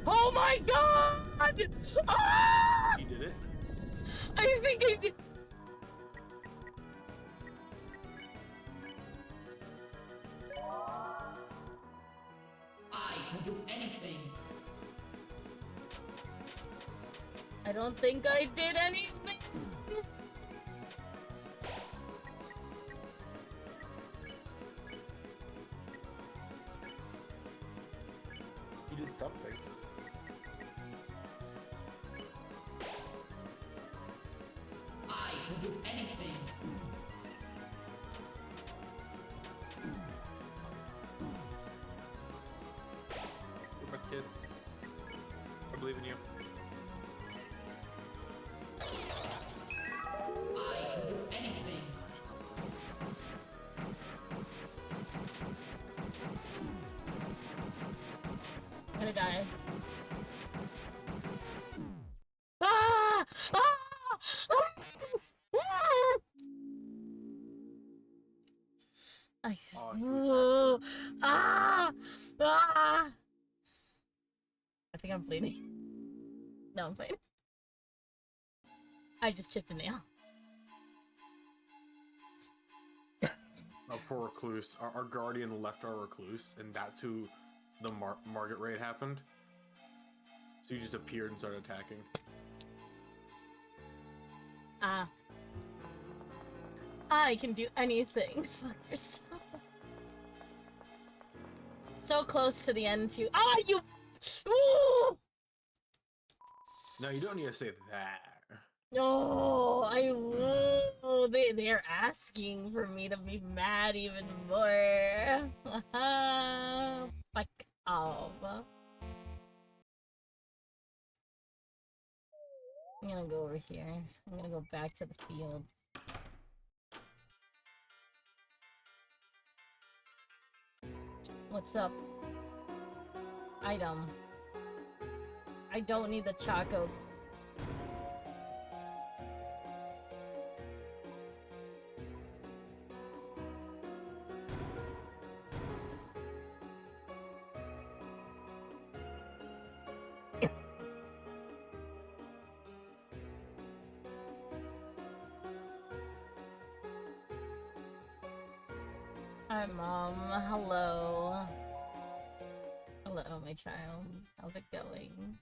Oh my god! Ah! You did it? I think I did. I can do anything. I don't think I did anything. You did something. I can do anything. Good luck, kids. I believe in you. I can do anything. I'm gonna die. Ah! Ah! Ah! I... Oh, he was Ah! Ah! I think I'm bleeding. No, I'm bleeding. I just chipped a nail. our poor recluse. Our guardian left our recluse, and that's who the Margit raid happened. So he just appeared and started attacking. Ah. I can do anything. Fuck yourself. So close to the end too. Ah, you! Ooh! No, you don't need to say that. No, I will. They're asking for me to be mad even more. Fuck off. I'm gonna go over here. I'm gonna go back to the field. What's up? Item. I don't need the Choco. Hi, Mom. Hello. Hello, my child. How's it going?